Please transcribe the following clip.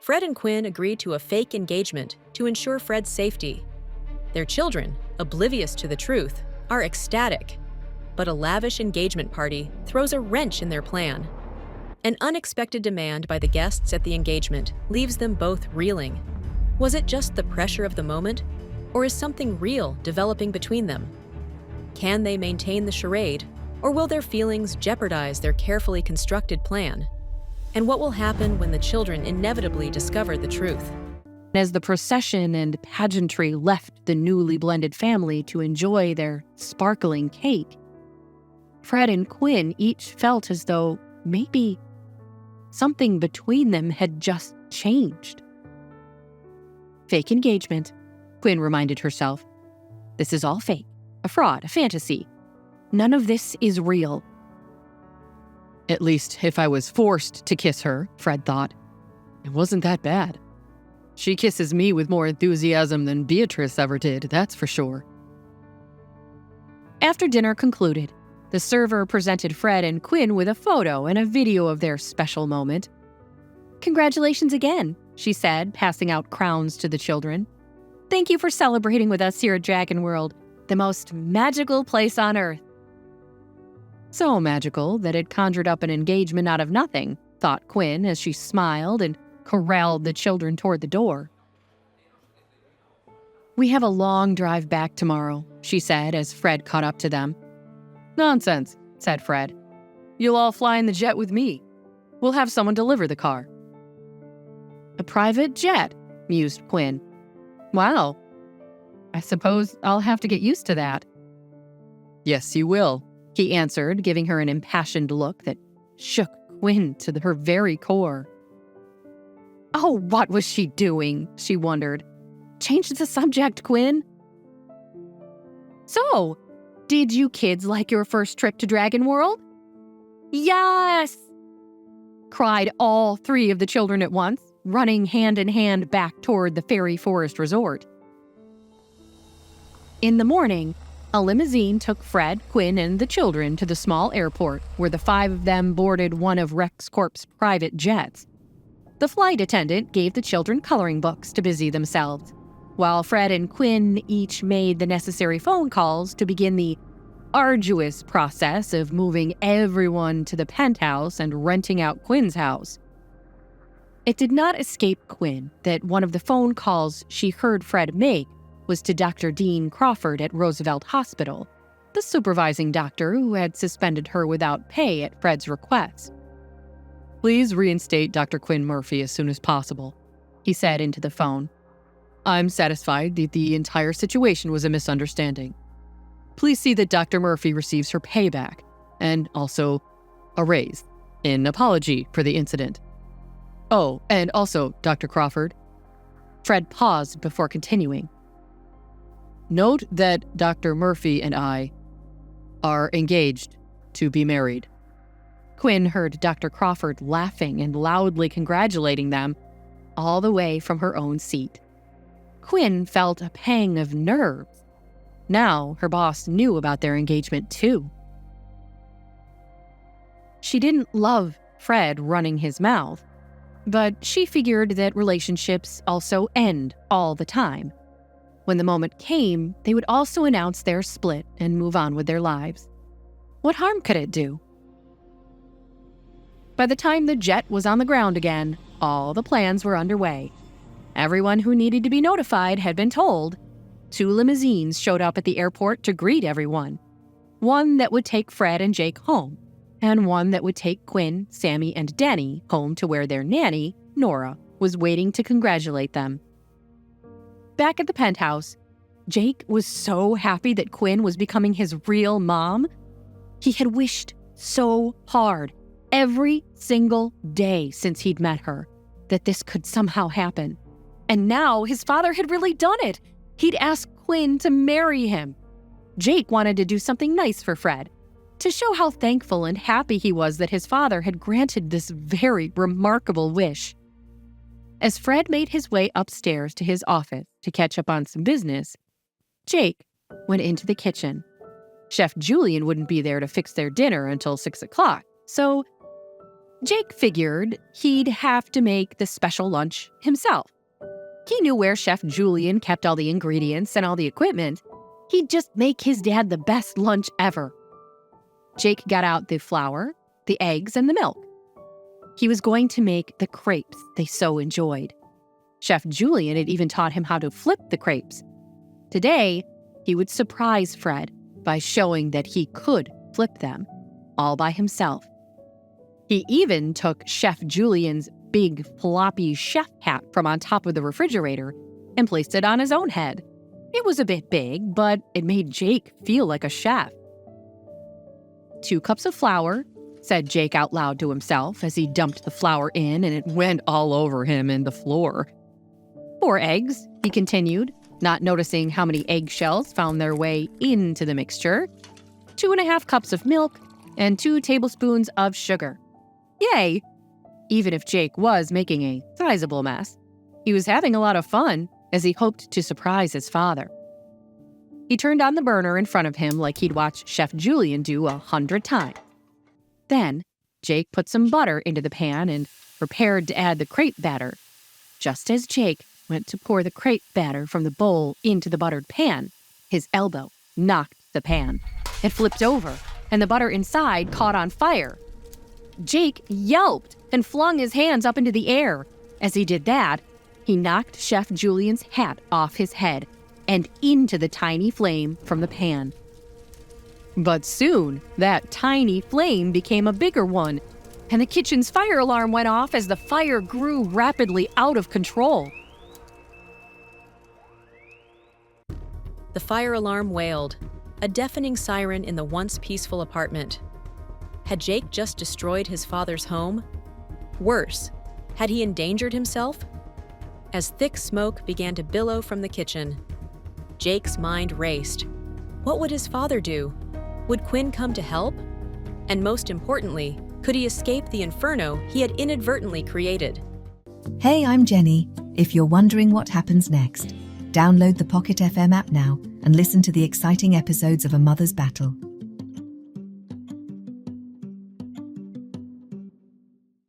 Fred and Quinn agreed to a fake engagement to ensure Fred's safety. Their children, oblivious to the truth, are ecstatic. But a lavish engagement party throws a wrench in their plan. An unexpected demand by the guests at the engagement leaves them both reeling. Was it just the pressure of the moment, or is something real developing between them? Can they maintain the charade, or will their feelings jeopardize their carefully constructed plan? And what will happen when the children inevitably discover the truth? As the procession and pageantry left the newly blended family to enjoy their sparkling cake, Fred and Quinn each felt as though maybe something between them had just changed. Fake engagement, Quinn reminded herself. This is all fake, a fraud, a fantasy. None of this is real. At least if I was forced to kiss her, Fred thought. It wasn't that bad. She kisses me with more enthusiasm than Beatrice ever did, that's for sure. After dinner concluded, the server presented Fred and Quinn with a photo and a video of their special moment. Congratulations again, she said, passing out crowns to the children. Thank you for celebrating with us here at Dragon World, the most magical place on Earth. So magical that it conjured up an engagement out of nothing, thought Quinn as she smiled and corralled the children toward the door. We have a long drive back tomorrow, she said as Fred caught up to them. Nonsense, said Fred. You'll all fly in the jet with me. We'll have someone deliver the car. A private jet, mused Quinn. Wow. I suppose I'll have to get used to that. Yes, you will, he answered, giving her an impassioned look that shook Quinn to her very core. Oh, what was she doing? She wondered. Change the subject, Quinn. So, did you kids like your first trip to Dragon World? Yes! Cried all three of the children at once, running hand in hand back toward the Fairy Forest Resort. In the morning, a limousine took Fred, Quinn, and the children to the small airport, where the five of them boarded one of Rex Corp's private jets. The flight attendant gave the children coloring books to busy themselves, while Fred and Quinn each made the necessary phone calls to begin the arduous process of moving everyone to the penthouse and renting out Quinn's house. It did not escape Quinn that one of the phone calls she heard Fred make was to Dr. Dean Crawford at Roosevelt Hospital, the supervising doctor who had suspended her without pay at Fred's request. Please reinstate Dr. Quinn Murphy as soon as possible, he said into the phone. I'm satisfied that the entire situation was a misunderstanding. Please see that Dr. Murphy receives her payback, and also a raise, in apology for the incident. Oh, and also, Dr. Crawford. Fred paused before continuing. Note that Dr. Murphy and I are engaged to be married. Quinn heard Dr. Crawford laughing and loudly congratulating them, all the way from her own seat. Quinn felt a pang of nerves. Now her boss knew about their engagement too. She didn't love Fred running his mouth, but she figured that relationships also end all the time. When the moment came, they would also announce their split and move on with their lives. What harm could it do? By the time the jet was on the ground again, all the plans were underway. Everyone who needed to be notified had been told. 2 limousines showed up at the airport to greet everyone. One that would take Fred and Jake home, and one that would take Quinn, Sammy, and Danny home to where their nanny, Nora, was waiting to congratulate them. Back at the penthouse, Jake was so happy that Quinn was becoming his real mom. He had wished so hard, every single day since he'd met her, that this could somehow happen. And now his father had really done it. He'd asked Quinn to marry him. Jake wanted to do something nice for Fred, to show how thankful and happy he was that his father had granted this very remarkable wish. As Fred made his way upstairs to his office to catch up on some business, Jake went into the kitchen. Chef Julian wouldn't be there to fix their dinner until 6 o'clock, so Jake figured he'd have to make the special lunch himself. He knew where Chef Julian kept all the ingredients and all the equipment. He'd just make his dad the best lunch ever. Jake got out the flour, the eggs, and the milk. He was going to make the crepes they so enjoyed. Chef Julian had even taught him how to flip the crepes. Today, he would surprise Fred by showing that he could flip them all by himself. He even took Chef Julian's big floppy chef hat from on top of the refrigerator and placed it on his own head. It was a bit big, but it made Jake feel like a chef. 2 cups of flour, said Jake out loud to himself as he dumped the flour in and it went all over him and the floor. 4 eggs, he continued, not noticing how many eggshells found their way into the mixture. 2.5 cups of milk and 2 tablespoons of sugar. Yay! Even if Jake was making a sizable mess, he was having a lot of fun as he hoped to surprise his father. He turned on the burner in front of him like he'd watched Chef Julian do 100 times. Then, Jake put some butter into the pan and prepared to add the crepe batter. Just as Jake went to pour the crepe batter from the bowl into the buttered pan, his elbow knocked the pan. It flipped over, and the butter inside caught on fire. Jake yelped and flung his hands up into the air. As he did that, he knocked Chef Julian's hat off his head and into the tiny flame from the pan. But soon, that tiny flame became a bigger one, and the kitchen's fire alarm went off as the fire grew rapidly out of control. The fire alarm wailed, a deafening siren in the once peaceful apartment. Had Jake just destroyed his father's home? Worse, had he endangered himself? As thick smoke began to billow from the kitchen, Jake's mind raced. What would his father do? Would Quinn come to help? And most importantly, could he escape the inferno he had inadvertently created? Hey, I'm Jenny. If you're wondering what happens next, download the Pocket FM app now and listen to the exciting episodes of A Mother's Battle.